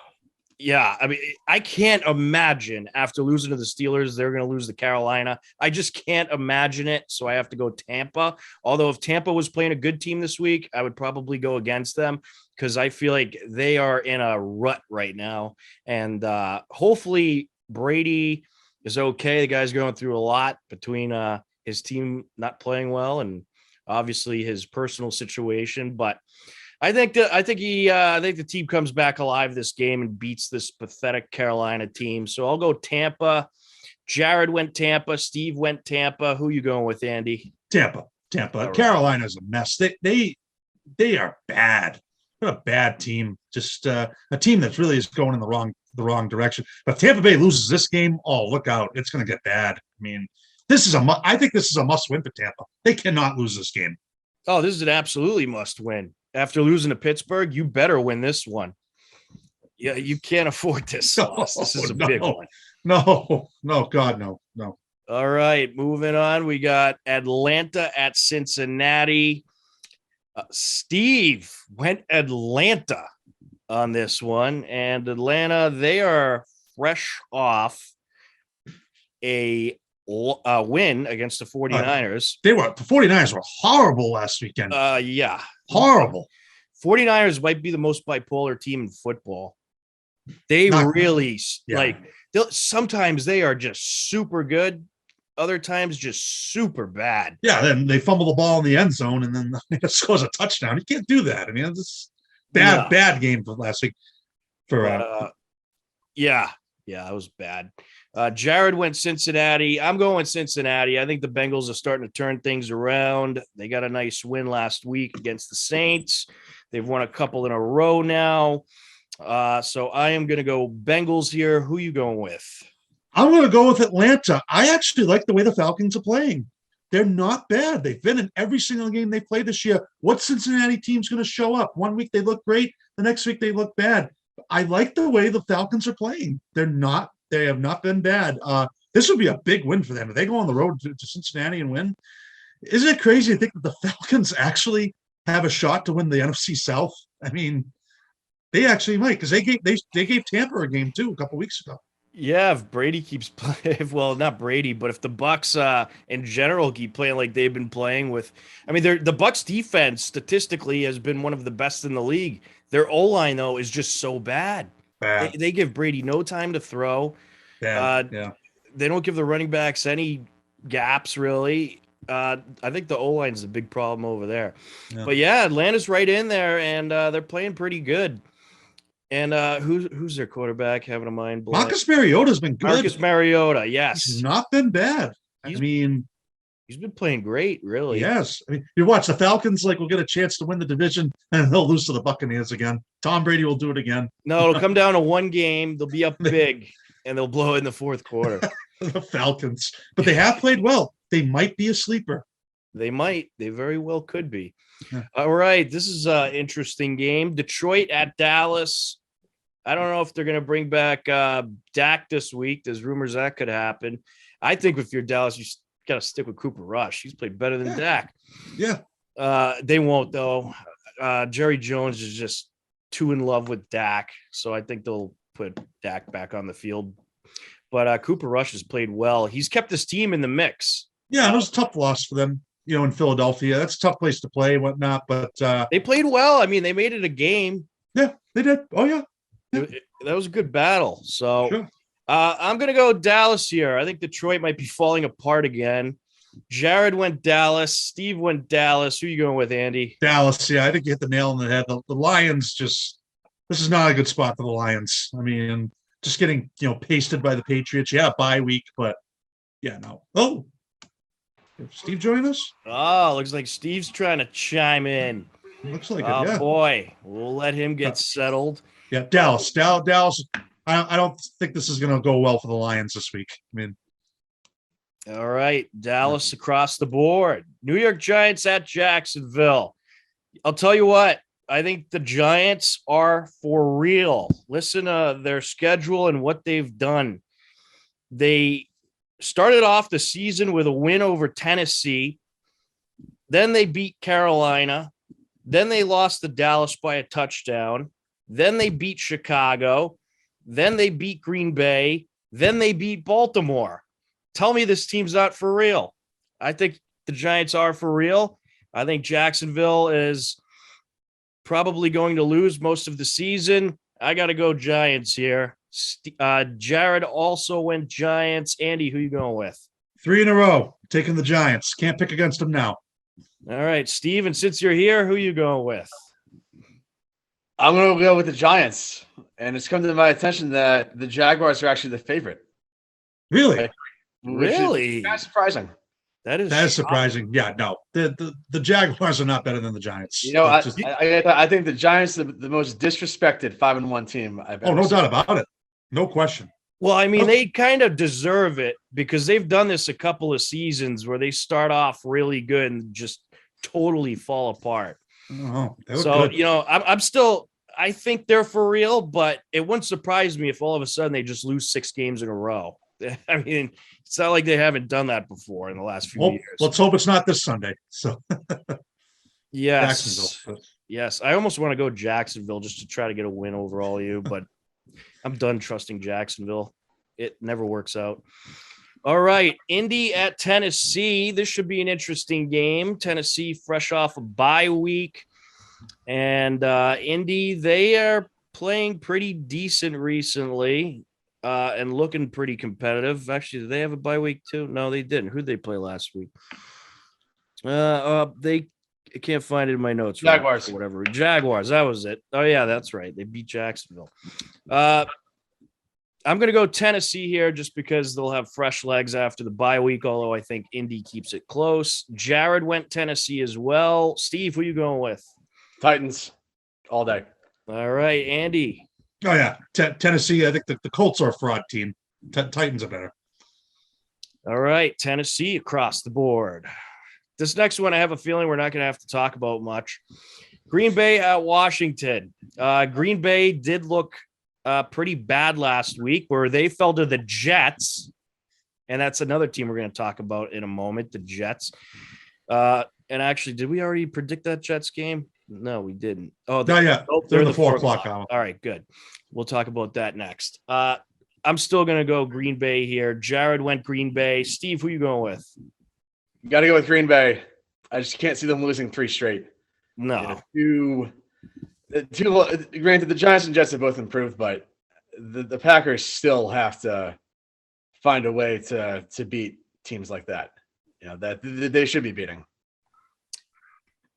Yeah, I mean, I can't imagine after losing to the Steelers, they're going to lose to Carolina. I just can't imagine it, so I have to go Tampa. Although if Tampa was playing a good team this week, I would probably go against them because I feel like they are in a rut right now. And hopefully Brady is okay. The guy's going through a lot between his team not playing well and obviously his personal situation, but I think the team comes back alive this game and beats this pathetic Carolina team. So I'll go Tampa. Jared went Tampa. Steve went Tampa. Who you going with, Andy? Tampa. Right. Carolina's a mess. They are bad. They're a bad team. Just a team that really is going in the wrong direction. But if Tampa Bay loses this game, oh, look out. It's going to get bad. I mean, I think this is a must win for Tampa. They cannot lose this game. Oh, this is an absolutely must win. After losing to Pittsburgh, you better win this one. Yeah, you can't afford this loss. This is a big one. No, God, no. All right, moving on. We got Atlanta at Cincinnati. Steve went Atlanta on this one. And Atlanta, they are fresh off a win against the 49ers. The 49ers were horrible last weekend. Yeah. Horrible. 49ers might be the most bipolar team in football. They sometimes they are just super good. Other times just super bad. Yeah, then they fumble the ball in the end zone and then it scores a touchdown. You can't do that. I mean, it's bad game for last week. Yeah, that was bad. Jared went Cincinnati. I'm going Cincinnati. I think the Bengals are starting to turn things around. They got a nice win last week against the Saints. They've won a couple in a row now. So I am going to go Bengals here. Who you going with? I'm going to go with Atlanta. I actually like the way the Falcons are playing. They're not bad. They've been in every single game they played this year. What Cincinnati team's going to show up? One week they look great. The next week they look bad. I like the way the Falcons are playing. They have not been bad. This would be a big win for them. If they go on the road to Cincinnati and win, isn't it crazy to think that the Falcons actually have a shot to win the NFC South? I mean, they actually might because they gave Tampa a game too a couple weeks ago. Yeah, if Brady keeps playing, well, not Brady, but if the Bucks in general keep playing like they've been playing with, I mean, the Bucks defense statistically has been one of the best in the league. Their O-line though is just so bad. They give Brady no time to throw. Yeah. They don't give the running backs any gaps, really. I think the O-line is a big problem over there. Yeah. But yeah, Atlanta's right in there, and they're playing pretty good. And who's their quarterback? Having a mind blank. Marcus Mariota's been good. Marcus Mariota, He's yes. not been bad. He's been playing great, really. Yes. You watch the Falcons, will get a chance to win the division, and they'll lose to the Buccaneers again. Tom Brady will do it again. No, it'll come down to one game. They'll be up big, and they'll blow it in the fourth quarter. The Falcons. But they have played well. They might be a sleeper. They might. They very well could be. Yeah. All right. This is an interesting game. Detroit at Dallas. I don't know if they're going to bring back Dak this week. There's rumors that could happen. I think if you're Dallas, you got to stick with Cooper Rush. He's played better than Dak. Yeah. They won't, though. Jerry Jones is just too in love with Dak. So I think they'll put Dak back on the field. But Cooper Rush has played well. He's kept his team in the mix. Yeah, it was a tough loss for them, in Philadelphia. That's a tough place to play and whatnot, but they played well. I mean, they made it a game. Yeah, they did. Oh, yeah. That was a good battle. So Sure. I'm going to go Dallas here. I think Detroit might be falling apart again. Jared went Dallas. Steve went Dallas. Who are you going with, Andy? Dallas, yeah. I think you hit the nail on the head. The Lions this is not a good spot for the Lions. I mean, just getting, pasted by the Patriots. Yeah, bye week, but yeah, no. Oh, did Steve join us? Oh, looks like Steve's trying to chime in. Looks like Oh, it, yeah. boy. We'll let him get settled. Yeah, Dallas. I don't think this is going to go well for the Lions this week. I mean, All right. Dallas across the board. New York Giants at Jacksonville. I'll tell you what. I think the Giants are for real. Listen to their schedule and what they've done. They started off the season with a win over Tennessee. Then they beat Carolina. Then they lost to Dallas by a touchdown. Then they beat Chicago. Then they beat Green Bay. Then they beat Baltimore. Tell me this team's not for real. I think the Giants are for real. I think Jacksonville is probably going to lose most of the season. I got to go Giants here. Jared also went Giants. Andy, who you going with? 3 in a row, taking the Giants. Can't pick against them now. All right, Steven, since you're here, who you going with? I'm going to go with the Giants. And it's come to my attention that the Jaguars are actually the favorite. Really? Really? Kind of surprising. That is surprising. Yeah, no. The Jaguars are not better than the Giants. I think the Giants are the most disrespected 5-1 team I've ever seen. Doubt about it. No question. Well, I mean, they kind of deserve it because they've done this a couple of seasons where they start off really good and just totally fall apart. Oh, so, good. I think they're for real, but it wouldn't surprise me if all of a sudden they just lose 6 games in a row. I mean, it's not like they haven't done that before in the last few years. Let's hope it's not this Sunday. So, yes. Jacksonville. Yes. I almost want to go Jacksonville just to try to get a win over all you, but I'm done trusting Jacksonville. It never works out. All right. Indy at Tennessee. This should be an interesting game. Tennessee fresh off a bye week. And Indy, they are playing pretty decent recently and looking pretty competitive. Actually, did they have a bye week too? No, they didn't. Who'd they play last week? I can't find it in my notes. Jaguars. Right, or whatever. Jaguars. That was it. Oh, yeah, that's right. They beat Jacksonville. I'm going to go Tennessee here just because they'll have fresh legs after the bye week, although I think Indy keeps it close. Jared went Tennessee as well. Steve, who you going with? Titans all day. All right, Andy. Oh, yeah. Tennessee, I think the Colts are a fraud team. Titans are better. All right, Tennessee across the board. This next one, I have a feeling we're not going to have to talk about much. Green Bay at Washington. Green Bay did look pretty bad last week where they fell to the Jets. And that's another team we're going to talk about in a moment, the Jets. And actually, did we already predict that Jets game? No, we didn't. Oh, they're the 4 o'clock hour. All right, good. We'll talk about that next. I'm still going to go Green Bay here. Jared went Green Bay. Steve, who you going with? You got to go with Green Bay. I just can't see them losing 3 straight. No. Granted, the Giants and Jets have both improved, but the Packers still have to find a way to beat teams like that, that they should be beating.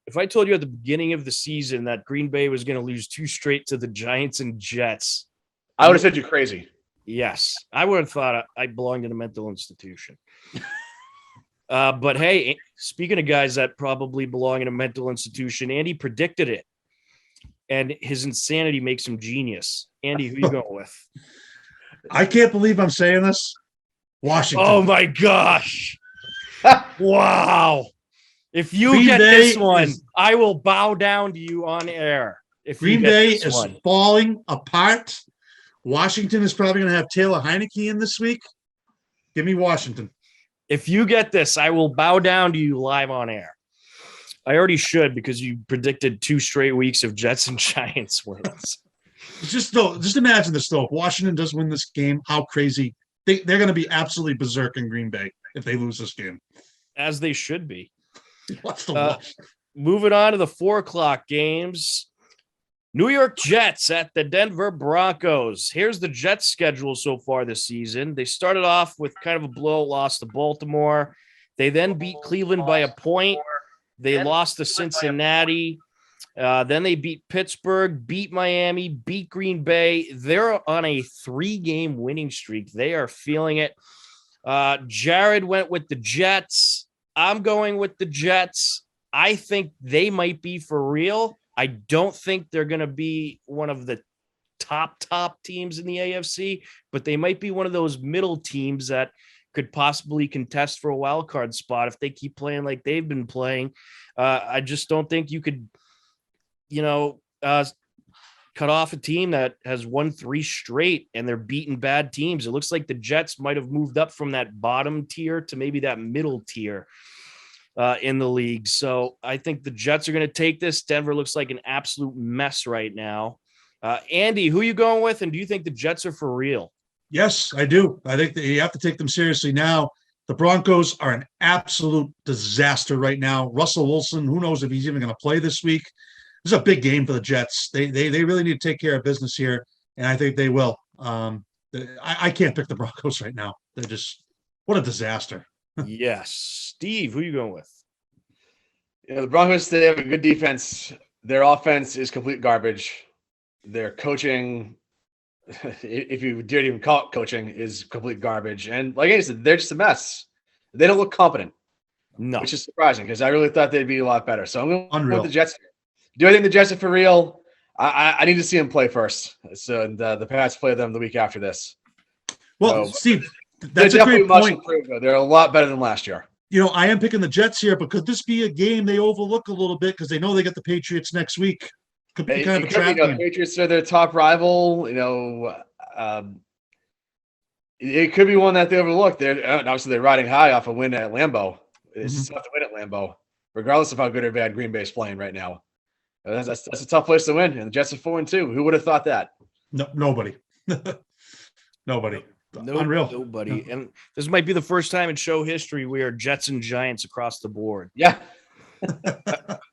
If I told you at the beginning of the season that Green Bay was going to lose 2 straight to the Giants and Jets, I would have said you're crazy. yes, I would have thought I belonged in a mental institution. But hey, speaking of guys that probably belong in a mental institution, Andy predicted it, and his insanity makes him genius. Andy, who you going with? I can't believe I'm saying this. Washington. Oh my gosh! Wow! If you Green get Bay this one, I will bow down to you on air. If Green you get Bay this is one. falling apart. Washington is probably going to have Taylor Heineke in this week. Give me Washington. If you get this, I will bow down to you live on air. I already should because you predicted 2 straight weeks of Jets and Giants wins. Just imagine this though. If Washington does win this game, how crazy they're going to be absolutely berserk in Green Bay if they lose this game. As they should be. What's the watch? Moving on to the 4:00 games. New York Jets at the Denver Broncos. Here's the Jets schedule so far this season. They started off with kind of a blowout loss to Baltimore. They then beat Cleveland by a point. They lost to Cincinnati. Then they beat Pittsburgh, beat Miami, beat Green Bay. They're on a 3-game winning streak. They are feeling it. Jared went with the Jets. I'm going with the Jets. I think they might be for real. I don't think they're going to be one of the top teams in the AFC, but they might be one of those middle teams that could possibly contest for a wild card spot if they keep playing like they've been playing. I just don't think you could, cut off a team that has won 3 straight and they're beating bad teams. It looks like the Jets might have moved up from that bottom tier to maybe that middle tier in the league. So I think the Jets are going to take this. Denver looks like an absolute mess right now. Andy, who are you going with? And do you think the Jets are for real? Yes, I do. I think that you have to take them seriously now. The Broncos are an absolute disaster right now. Russell Wilson, who knows if he's even going to play this week. This is a big game for the Jets. They really need to take care of business here, and I think they will. I can't pick the Broncos right now. They're just – what a disaster. Yes. Steve, who are you going with? The Broncos, they have a good defense. Their offense is complete garbage. Their coaching, if you dare even call it coaching, is complete garbage. And like I said, they're just a mess. They don't look competent. No. Which is surprising because I really thought they'd be a lot better. So I'm going to go with the Jets. Do I think the Jets are for real? I need to see them play first. So the Pats play them the week after this. Well, so, Steve, that's a great point. Improved, they're a lot better than last year. I am picking the Jets here, but could this be a game they overlook a little bit because they know they get the Patriots next week? Could be kind of a trap game. Patriots are their top rival. It could be one that they overlook. Obviously they're riding high off a win at Lambeau. It's tough to win at Lambeau, regardless of how good or bad Green Bay is playing right now. That's a tough place to win, and the Jets are 4-2. Who would have thought that? No, nobody. Nobody. Unreal. Nobody. And this might be the first time in show history we are Jets and Giants across the board. Yeah.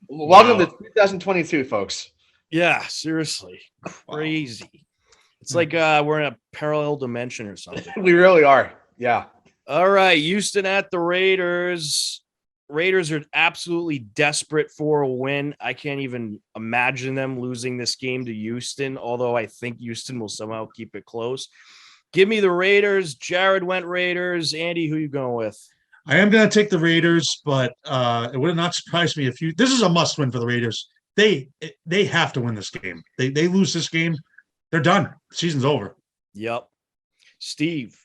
Welcome to 2022, folks. Yeah, seriously. Crazy. Wow. It's like we're in a parallel dimension or something. We really are. Yeah. All right. Houston at the Raiders. Raiders are absolutely desperate for a win. I can't even imagine them losing this game to Houston, although I think Houston will somehow keep it close. Give me the Raiders. Jared went Raiders. Andy, who you going with? I am going to take the Raiders, but it would have not surprised me if this is a must win for the Raiders. They have to win this game. They lose this game, they're done. Season's over. Yep. Steve.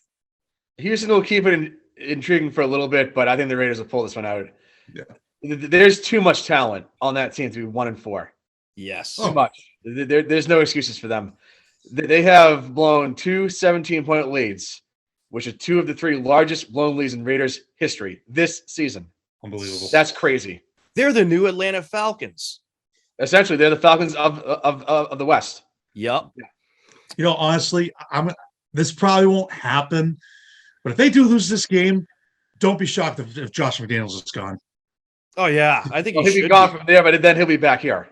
Houston will keep it intriguing for a little bit, but I think the Raiders will pull this one out. Yeah. There's too much talent on that team to be 1-4. Yes. Too much. There's no excuses for them. They have blown 2 17-point leads, which are 2 of the 3 largest blown leads in Raiders history this season. Unbelievable. That's crazy. They're the new Atlanta Falcons. Essentially, they're the Falcons of the West. Yep. Honestly, this probably won't happen, but if they do lose this game, don't be shocked if Josh McDaniels is gone. Oh yeah, I think he'll be gone from there, but then he'll be back here.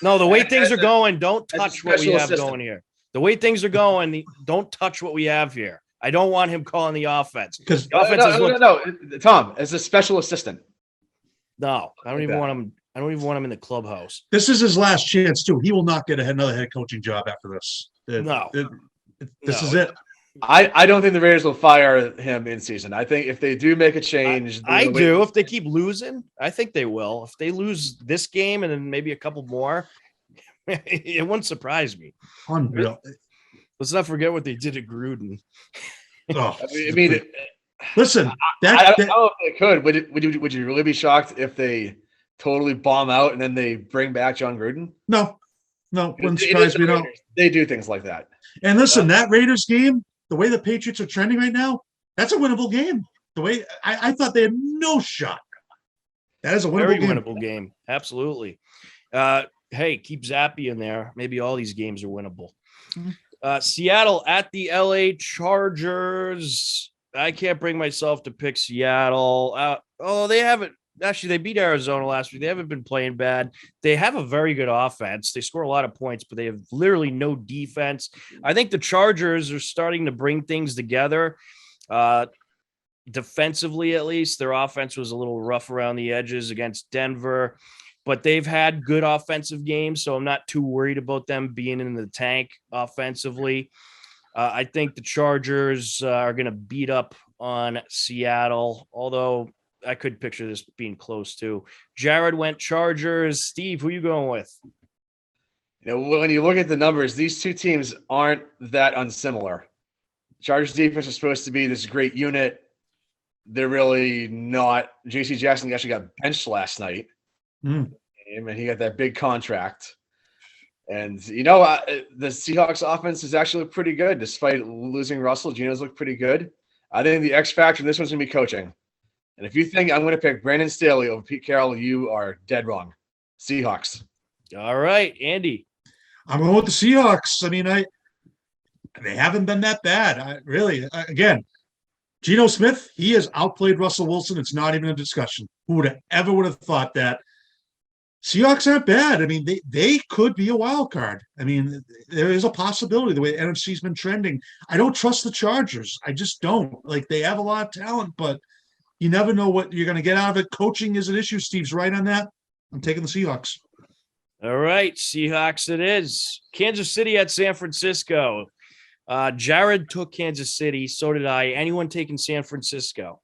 No, the way things are going, don't touch what we have going here. The way things are going, don't touch what we have here. I don't want him calling the offense. Because The offense has looked. No, Tom, as a special assistant. No, I don't even want him. I don't even want him in the clubhouse. this is his last chance too. He will not get another head coaching job after this. This is it. I don't think the Raiders will fire him in season. I think if they do make a change, I do. If they keep losing, I think they will. If they lose this game and then maybe a couple more, it wouldn't surprise me. Unreal. Let's not forget what they did at Gruden. Oh, I mean, listen, I don't know if they could. Would you really be shocked if they totally bomb out and then they bring back John Gruden? no, wouldn't surprise me. No, They do things like that. and listen, that Raiders game, the way the Patriots are trending right now, that's a winnable game. The way I thought they had no shot. That is a Very winnable game. winnable game. Absolutely. Hey, keep Zappy in there. Maybe all these games are winnable. Seattle at the LA Chargers. I can't bring myself to pick Seattle. They haven't. Actually, they beat Arizona last week. They haven't been playing bad. They have a very good offense. They score a lot of points, but they have literally no defense. I think the Chargers are starting to bring things together. Defensively, at least, their offense was a little rough around the edges against Denver, but they've had good offensive games, so I'm not too worried about them being in the tank offensively. I think the Chargers are going to beat up on Seattle, although I could picture this being close too. Jared went Chargers. Steve, who are you going with? When you look at the numbers, these two teams aren't that unsimilar. Chargers defense is supposed to be this great unit. They're really not. J.C. Jackson actually got benched last night. And he got that big contract. And, the Seahawks offense is actually pretty good. Despite losing Russell, Geno's looked pretty good. I think the X factor in this one's going to be coaching. And if you think I'm going to pick Brandon Staley over Pete Carroll, you are dead wrong. Seahawks. All right, Andy. I'm going with the Seahawks. I mean, they haven't been that bad. Again, Geno Smith, he has outplayed Russell Wilson. It's not even a discussion. Who would have thought that? Seahawks aren't bad. I mean, they could be a wild card. I mean, there is a possibility the way the NFC's been trending. I don't trust the Chargers. I just don't. Like, they have a lot of talent, but you never know what you're going to get out of it. Coaching is an issue. Steve's right on that. I'm taking the Seahawks. All right, Seahawks it is. Kansas City at San Francisco. Jared took Kansas City. So did I. Anyone taking San Francisco?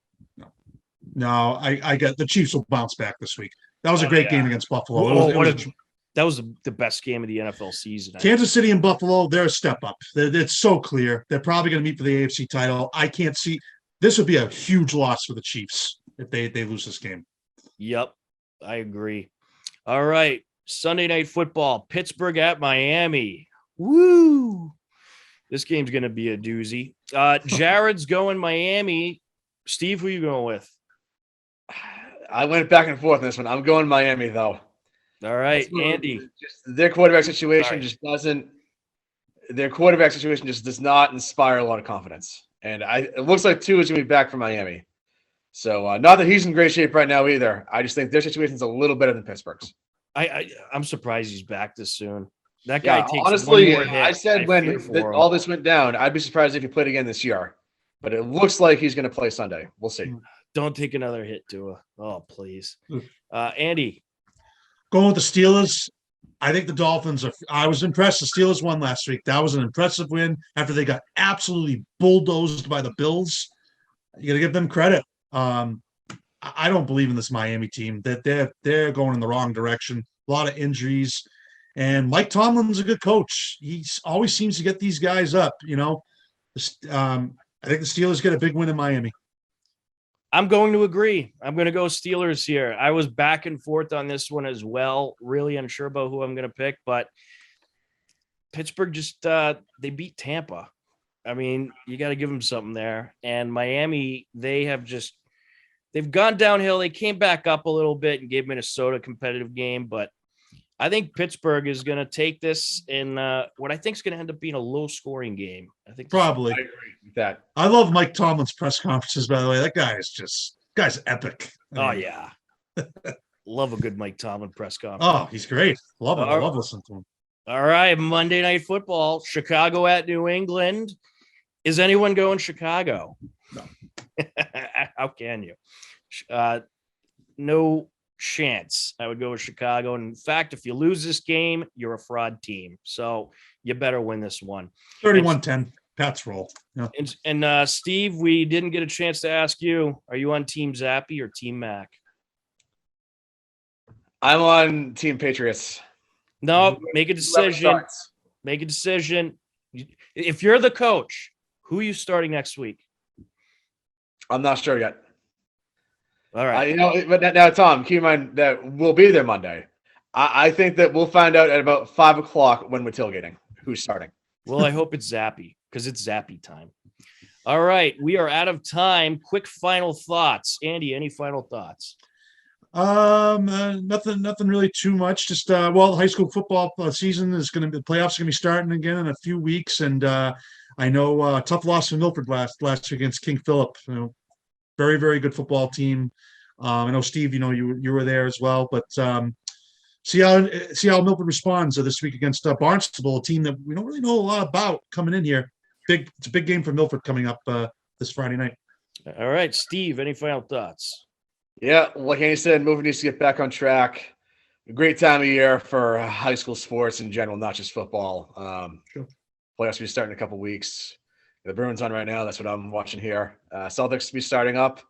No, I got the Chiefs will bounce back this week. That was a great game against Buffalo. That was the best game of the NFL season. Kansas City and Buffalo, they're a step up. It's so clear. They're probably going to meet for the AFC title. I can't see – this would be a huge loss for the Chiefs if they lose this game. Yep, I agree. All right, Sunday Night Football, Pittsburgh at Miami. Woo! This game's going to be a doozy. Jared's going Miami. Steve, who are you going with? I went back and forth on this one. I'm going Miami, though. All right, Andy. Their quarterback situation does not inspire a lot of confidence. And it looks like Tua is going to be back for Miami. So not that he's in great shape right now either. I just think their situation is a little better than Pittsburgh's. I'm surprised he's back this soon. That guy takes honestly, one more hit. I said when all this went down, I'd be surprised if he played again this year. But it looks like he's going to play Sunday. We'll see. Don't take another hit, Tua. Oh, please. Andy. Going with the Steelers. I think the Dolphins I was impressed. The Steelers won last week. That was an impressive win after they got absolutely bulldozed by the Bills. You got to give them credit. I don't believe in this Miami team. That they're going in the wrong direction. A lot of injuries. And Mike Tomlin's a good coach. He always seems to get these guys up, I think the Steelers get a big win in Miami. I'm going to agree. I'm going to go Steelers here. I was back and forth on this one as well. Really unsure about who I'm going to pick, but Pittsburgh just they beat Tampa. I mean, you got to give them something there. And Miami, they've gone downhill. They came back up a little bit and gave Minnesota a competitive game, but I think Pittsburgh is going to take this in what I think is going to end up being a low-scoring game. I think probably. I agree with that. I love Mike Tomlin's press conferences, by the way. That guy's epic. Yeah. Love a good Mike Tomlin press conference. Oh, he's great. Love it. I love listening to him. All right, Monday Night Football, Chicago at New England. Is anyone going Chicago? No. How can you? No chance. I would go with Chicago. And in fact, if you lose this game, you're a fraud team. So you better win this one. 31-10. Pats roll. Yeah. And Steve, we didn't get a chance to ask you, are you on Team Zappy or Team Mac? I'm on Team Patriots. No, make a decision. Make a decision. If you're the coach, who are you starting next week? I'm not sure yet. All right. But now, Tom, keep in mind that we'll be there Monday. I think that we'll find out at about 5 o'clock when we're tailgating who's starting. Well, I hope it's Zappy because it's Zappy time. All right. We are out of time. Quick final thoughts. Andy, any final thoughts? Nothing really too much. Just high school football season is going to be, the playoffs are going to be starting again in a few weeks, and I know tough loss for Milford last week against King Philip. Very, very good football team. I know Steve, you were there as well, but see how Milford responds this week against Barnstable, a team that we don't really know a lot about coming in here. It's a big game for Milford coming up this Friday night. All right, Steve, any final thoughts? Yeah, like Andy said, Milford needs to get back on track. A great time of year for high school sports in general, not just football. Sure. Playoffs will be starting in a couple weeks. The Bruins on right now. That's what I'm watching here. Celtics to be starting up.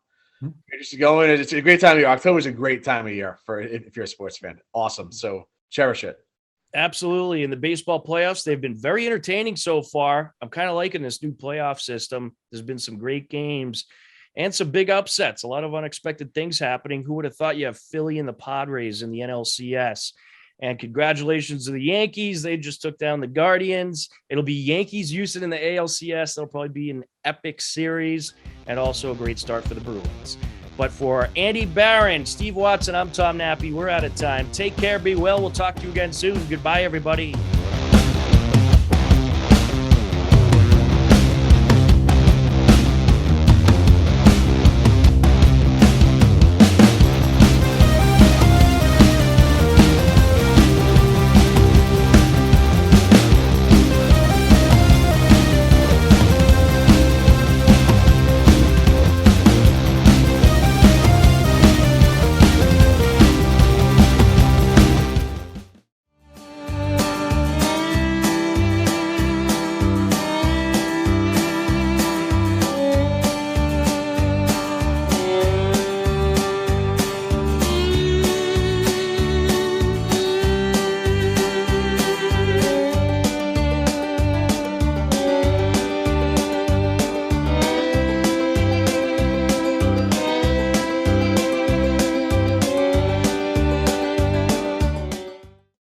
Just going. It's a great time of year. October is a great time of year if you're a sports fan. Awesome. So cherish it. Absolutely. In the baseball playoffs, they've been very entertaining so far. I'm kind of liking this new playoff system. There's been some great games and some big upsets. A lot of unexpected things happening. Who would have thought you have Philly and the Padres in the NLCS? And congratulations to the Yankees. They just took down the Guardians. It'll be Yankees Houston in the ALCS. That'll probably be an epic series and also a great start for the Bruins. But for Andy Barron, Steve Watson, I'm Tom Nappy. We're out of time. Take care. Be well. We'll talk to you again soon. Goodbye, everybody.